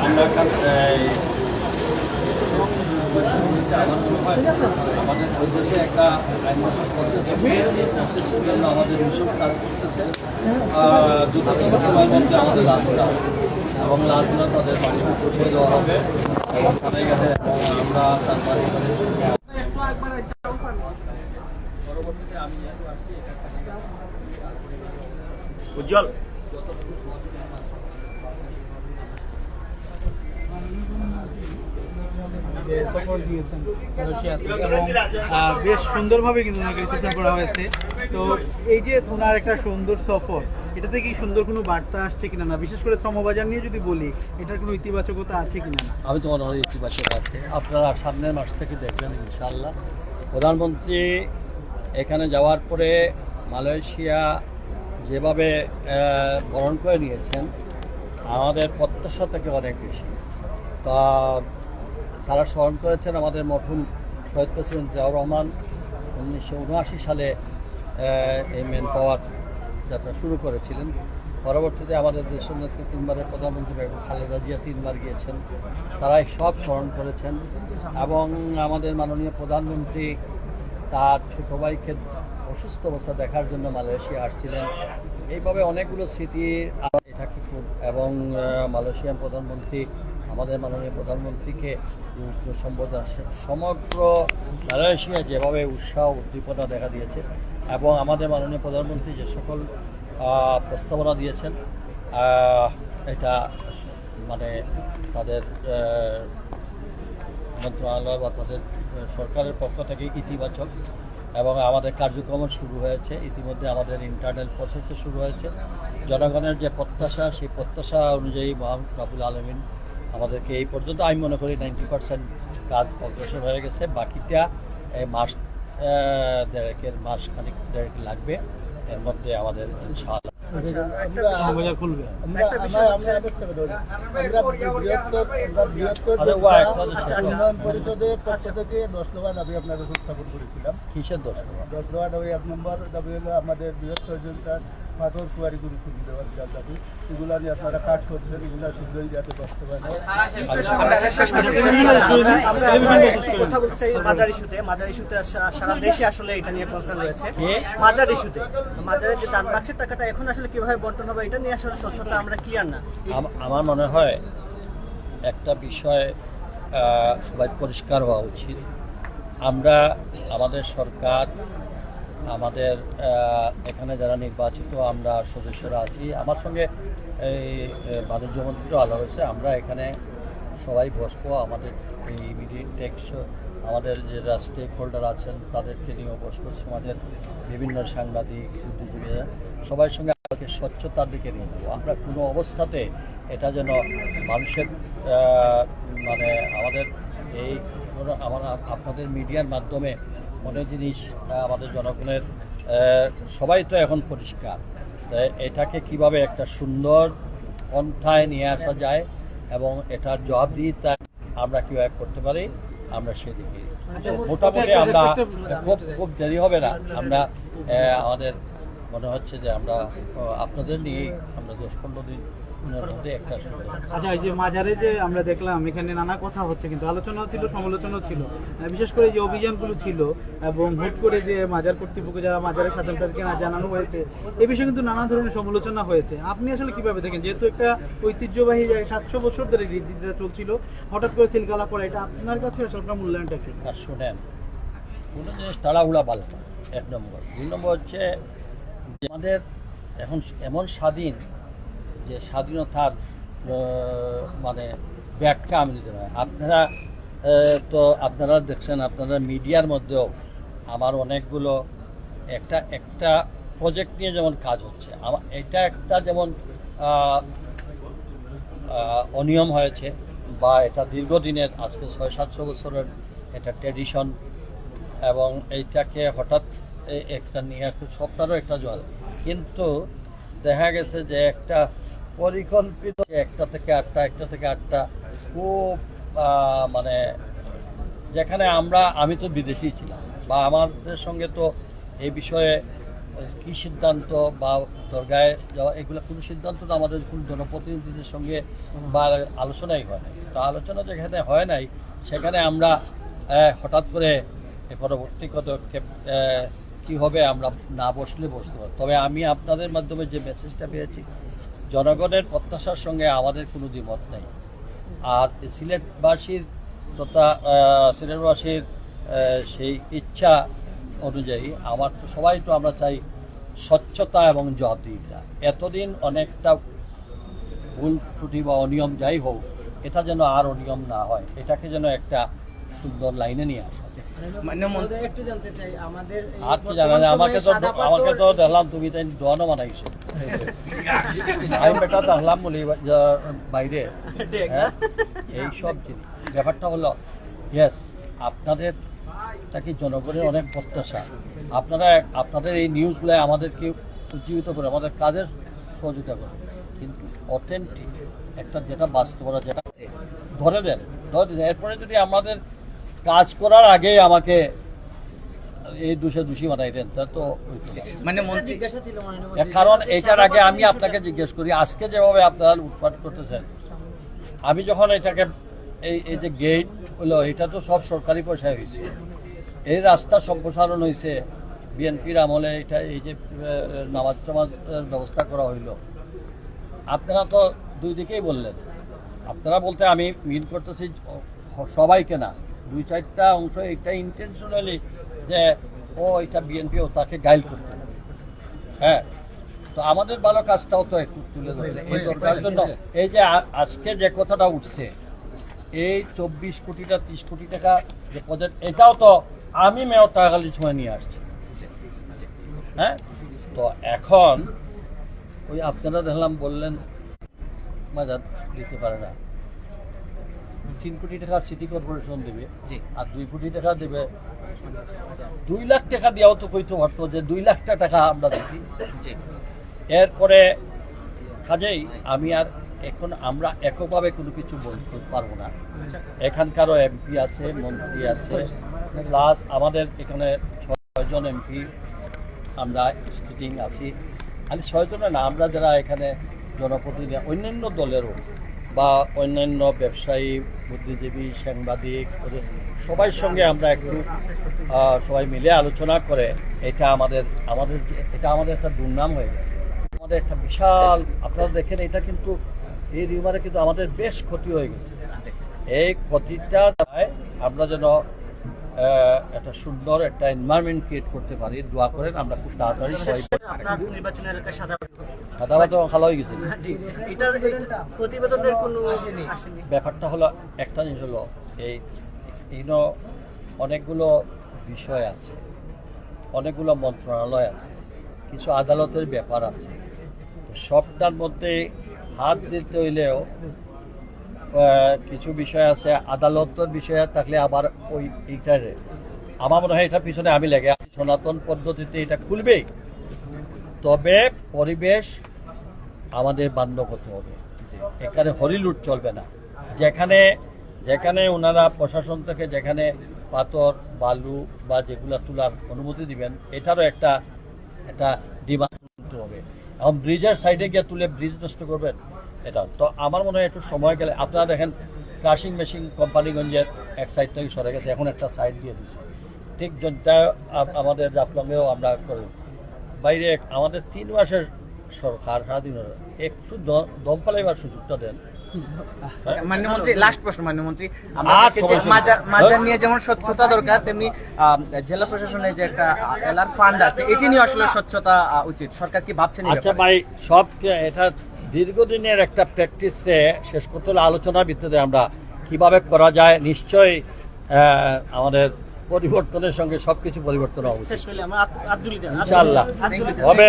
আমরা আমাদের দেশে একটা প্রসেসের জন্য আমাদের মিশন কাজ করতেছে। যথাযথ সময়ের মধ্যে আমাদের লাশগুলা এবং লাশগুলা তাদের বাড়িতে পৌঁছে দেওয়া হবে এবং থানায় গেলে এবং আমরা তার বাড়ি পরবর্তীতে আমি যেহেতু আসছি উজ্জ্বল দিয়েছেন বেশ সুন্দরভাবে কিন্তু ওনাকে রিসেপশন করা হয়েছে। তো এই যে ওনার একটা সুন্দর সফর, এটাতে কি সুন্দর কোনো বার্তা আসছে কিনা না, বিশেষ করে শ্রমবাজার নিয়ে যদি বলি এটার কোনো ইতিবাচকতা আছে কিনা না? আমি তো মনে হয় ইতিবাচক আছে। আপনারা সামনের মাস থেকে দেখবেন ইনশাআল্লাহ। প্রধানমন্ত্রী এখানে যাওয়ার পরে মালয়েশিয়া যেভাবে বরণ করে নিয়েছেন আমাদের প্রত্যাশা থেকে অনেক বেশি। তা তারা স্মরণ করেছেন আমাদের মরহুম শহীদ প্রেসিডেন্ট জিয়াউর রহমান 1979 সালে এই ম্যান পাওয়ার যাত্রা শুরু করেছিলেন। পরবর্তীতে আমাদের দেশের নেত্রী তিনবারের প্রধানমন্ত্রী বেগম খালেদা জিয়া 3 বার গিয়েছেন, তারাই সব স্মরণ করেছেন। এবং আমাদের মাননীয় প্রধানমন্ত্রী তার ছোট ভাইকে অসুস্থ অবস্থা দেখার জন্য মালয়েশিয়া আসছিলেন। এইভাবে অনেকগুলো স্মৃতি এটাকে খুব এবং মালয়েশিয়ান প্রধানমন্ত্রী আমাদের মাননীয় প্রধানমন্ত্রীকে সম্বোধন সমগ্র মালয়েশিয়া যেভাবে উৎসাহ উদ্দীপনা দেখা দিয়েছে এবং আমাদের মাননীয় প্রধানমন্ত্রী যে সকল প্রস্তাবনা দিয়েছেন এটা মানে তাদের মন্ত্রণালয় বা তাদের সরকারের পক্ষ থেকে ইতিবাচক এবং আমাদের কার্যক্রম শুরু হয়েছে। ইতিমধ্যে আমাদের ইন্টারনাল প্রসেসে শুরু হয়েছে। জনগণের যে প্রত্যাশা সেই প্রত্যাশা অনুযায়ী মহান রব্বুল আলামিন আমাদেরকে এই পর্যন্ত আমি মনে করি 90% কাজ অগ্রসর হয়ে গেছে। বাকিটা মাস খানিক দেড়েক লাগবে, এর মধ্যে আমাদের ইনশাআল্লাহ পরিষদের পক্ষ থেকে 10 দফা দাবি আপনাদের উত্থাপন করেছিলাম। কিসের 10 দফা দাবি? 1 নম্বর দাবি হলো আমাদের বৃহত্তর জনতার পাথর কুয়ারি গুরু খুঁজে দেওয়ার দাবি। এগুলো নিয়ে আপনারা কাজ করছেন, এগুলো শীঘ্রই যাতে বাস্তবায়ন হয়। কথা বলতে মাজার ইস্যুতে, মাজার ইস্যুতে সারা দেশে আসলে এটা নিয়ে কনসার্ন রয়েছে। মাজার ইস্যুতে মাজারের যে দান বাক্সের টাকাটা এখন আসলে কিভাবে বন্টন হবে এটা নিয়ে আসলে স্বচ্ছতা আমরা ক্লিয়ার না। আমার মনে হয় একটা বিষয় সবাই পরিষ্কার হওয়া উচিত। আমরা আমাদের সরকার আমাদের এখানে যারা নির্বাচিত আমরা সদস্যরা আছি, আমার সঙ্গে এই বাণিজ্য মন্ত্রীরও আলাপ হয়েছে। আমরা এখানে সবাই বসবো, আমাদের এই ইমিডিয়েট টেক্স আমাদের যারা স্টেক হোল্ডার আছেন তাদেরকে নিয়েও বসবো, সমাজের বিভিন্ন সাংবাদিক বুদ্ধিজীবীরা সবার সঙ্গে আমাকে স্বচ্ছতার দিকে নিয়ে যাবো। আমরা কোনো অবস্থাতে এটা যেন মানুষের মানে আমাদের এই আপনাদের মিডিয়ার মাধ্যমে অনেক জিনিস আমাদের জনগণের সবাই তো এখন পরিষ্কার, এটাকে কিভাবে একটা সুন্দর পন্থায় নিয়ে আসা যায় এবং এটার জবাবদিহিতা আমরা কীভাবে করতে পারি আমরা সেদিকে মোটামুটি আমরা খুব দেরি হবে না। আমরা আমাদের মনে হচ্ছে যে আমরা আপনাদের নিয়েই আমরা 10-15 দিন একটা। আচ্ছা, এই যে মাজারে যে আমরা দেখলাম এখানে নানা কথা হচ্ছে, কিন্তু আলোচনাও ছিল সমালোচনাও ছিল, বিশেষ করে যে অভিযানগুলো ছিল এবং হুট করে যে মাজার কর্তৃপক্ষ যারা মাজারের খাদেম তাদেরকে না জানানো হয়েছে, এই বিষয়ে কিন্তু নানা ধরনের সমালোচনা হয়েছে। আপনি আসলে কিভাবে দেখেন, যেহেতু একটা ঐতিহ্যবাহী 700 বছর ধরে রীতিটা চলছিল, হঠাৎ করে সিলগালা করা, এটা আপনার কাছে আসলে আপনার মূল্যায়নটা কি? শোনেন, কোনো জিনিস তাড়াহুড়া ভালো না, 1 নম্বর। 2 নম্বর হচ্ছে আমাদের এখন এমন স্বাধীন যে স্বাধীনতার মানে ব্যাখ্যা আমি দিতে পারি। আপনারা তো আপনারা দেখছেন, আপনারা মিডিয়ার মধ্যেও আমার অনেকগুলো একটা প্রজেক্ট নিয়ে যেমন কাজ হচ্ছে, এটা একটা যেমন অনিয়ম হয়েছে বা এটা দীর্ঘদিনের আজকে 600-700 বছরের এটা ট্র্যাডিশন এবং এইটাকে হঠাৎ একটা নিয়ে আসতে সবটারও একটা জল, কিন্তু দেখা গেছে যে একটা পরিকল্পিত একটা থেকে আটটা খুব মানে যেখানে আমি তো বিদেশি ছিলাম বা আমাদের সঙ্গে তো এই বিষয়ে কি সিদ্ধান্ত বা দরগায় যাওয়া এগুলো কোনো সিদ্ধান্ত তো আমাদের কোনো জনপ্রতিনিধিদের সঙ্গে বা আলোচনাই হয় নাই। তো আলোচনা যেখানে হয় নাই সেখানে আমরা হঠাৎ করে পরবর্তী পদক্ষেপ কী হবে আমরা না বসলে বসতে পারি। তবে আমি আপনাদের মাধ্যমে যে মেসেজটা পেয়েছি, জনগণের প্রত্যাশার সঙ্গে আমাদের কোনো দ্বিমত নেই। আর সিলেটবাসীর তথা সিলেটবাসীর সেই ইচ্ছা অনুযায়ী আমার তো সবাই তো আমরা চাই স্বচ্ছতা এবং জবাবদিহিতা। এতদিন অনেকটা ভুল ত্রুটি বা অনিয়ম যাই হোক, এটা যেন আর অনিয়ম না হয়, এটাকে যেন একটা সুন্দর লাইনে নিয়ে আসা। একটু জানতে চাই আমাদের আর কি জানা যায়, আমাকে তো দেখলাম তুমি তাই দোয়ানো বানাইছো, আমি বেটা দেখলাম বলি বাইরে এইসব জিনিস। ব্যাপারটা হলো ইয়েস, আপনাদের তাকে জনগণের অনেক প্রত্যাশা, আপনারা আপনাদের এই নিউজগুলো আমাদেরকে উজ্জীবিত করে আমাদের কাজের সহযোগিতা করে, কিন্তু অথেন্টিক একটা যেটা বাস্তবতা যেটা ধরে দেন। এরপরে যদি আমাদের কাজ করার আগে আমাকে এই দোষী বানাই দেন তা তো মানে জিজ্ঞাসা ছিল কারণ এটার আগে আমি আপনাকে জিজ্ঞেস করি, আজকে যেভাবে আপনারা উৎপাদ করতেছেন, আমি যখন এটাকে এই যে গেট হলো এটা তো সব সরকারি পয়সায় হয়েছে, এই রাস্তা সম্প্রসারণ হয়েছে বিএনপির আমলে, এটা এই যে নামাজ টামাজের ব্যবস্থা করা হইল, আপনারা তো দুই দিকেই বললেন। আপনারা বলতে আমি মিন করতেছি সবাইকে না, 2-4টা অংশ এটা ইন্টেনশনালি যে ও এটা বিএনপি ও তাকে গাইল করতে হবে। হ্যাঁ, তো আমাদের ভালো কাজটাও তো একটু তুলে ধরলে এই দরকার জন্য এই যে আজকে যে কথাটা উঠছে, এই 24 কোটিটা 30 কোটি টাকা যে প্রজেক্ট, এটাও তো আমি মেয়র থাকাকালীন সময় নিয়ে আসছি। হ্যাঁ, তো এখন ওই আপনারা দেখলাম বললেন মাজার দিতে পারে না, 3 কোটি টাকা সিটি কর্পোরেশন দেবে আর 2 কোটি টাকা দেবে, 2 লাখ টাকা দিয়েও তো কইতে পারতো যে 2 লাখ টাকা আমরা দিচ্ছি। এরপরে কাজেই আমি আর এখন আমরা এককভাবে কোনো কিছু বলতে পারবো না। এখানকারও এমপি আছে, মন্ত্রী আছে, প্লাস আমাদের এখানে 6 জন এমপি আমরা সিটিং আছি। খালি 6 জনের না, আমরা যারা এখানে জনপ্রতিনিধি অন্যান্য দলেরও বা অন্যান্য ব্যবসায়ী, বুদ্ধিজীবী, সাংবাদিক, সবার সঙ্গে আমরা একটু সবাই মিলে আলোচনা করে এটা আমাদের একটা দুর্নাম হয়ে গেছে, আমাদের একটা বিশাল, আপনারা দেখেন এটা কিন্তু এই রিমারে কিন্তু আমাদের বেশ ক্ষতি হয়ে গেছে। এই ক্ষতিটা আমরা যেন একটা সুন্দর একটা এনভায়রনমেন্ট ক্রিয়েট করতে পারি, দোয়া করেন। আমরা খুব তাড়াতাড়ি নির্বাচনের এলাকায় সাদাবাদ ভালো হয়ে গেছে। প্রতিবেদনের কোনো ব্যাপারটা হলো একটা জিনিস হলো এই অনেকগুলো বিষয় আছে, অনেকগুলো মন্ত্রণালয় আছে, কিছু আদালতের ব্যাপার আছে, সবটার মধ্যে হাত দিতে হইলেও কিছু বিষয় আছে, আদালতের বিষয় থাকলে আবার ওই এইটারে আমার মনে হয় এটার পিছনে আমি লেগে আছি। সনাতন পদ্ধতিতে এটা খুলবেই, তবে পরিবেশ আমাদের বান্ধব হতে হবে। এখানে হরিলুট চলবে না। যেখানে ওনারা প্রশাসন থেকে যেখানে পাথর, বালু বা যেগুলো তোলার অনুমতি দিবেন, এটারও একটা ডিমান্ড তুলতে হবে। এখন ব্রিজের সাইডে গিয়ে তুলে ব্রিজ নষ্ট করবেন, এটা তো আমার মনে হয় একটু সময় গেলে। আপনারা দেখেন ক্রাশিং মেশিন কোম্পানিগঞ্জের এক সাইড থেকে সরে গেছে, এখন একটা সাইড দিয়ে দিচ্ছে। ঠিক যেটা আমাদের জাফলংয়েও আমরা করব। বাইরে আমাদের 3 মাসের সরকার স্বাধীন, একটু দম ফেলাইবার সুযোগটা দেন। মাননীয়মন্ত্রী, লাস্ট প্রশ্ন মাননীয়মন্ত্রী, মাজার নিয়ে যেমন স্বচ্ছতা দরকার, তেমনি জেলা প্রশাসনের যে একটা এলার ফান্ড আছে, এটি নিয়ে আসলে স্বচ্ছতা উচিত। সরকার কি ভাবছেন? আচ্ছা ভাই, সব এটা দীর্ঘদিনের একটা প্র্যাকটিসে শেষ করতে হলে আলোচনার ভিত্তিতে আমরা কিভাবে করা যায়, নিশ্চয়ই আমাদের পরিবর্তনের সঙ্গে সবকিছু পরিবর্তন হবে ইনশাআল্লাহ। হবে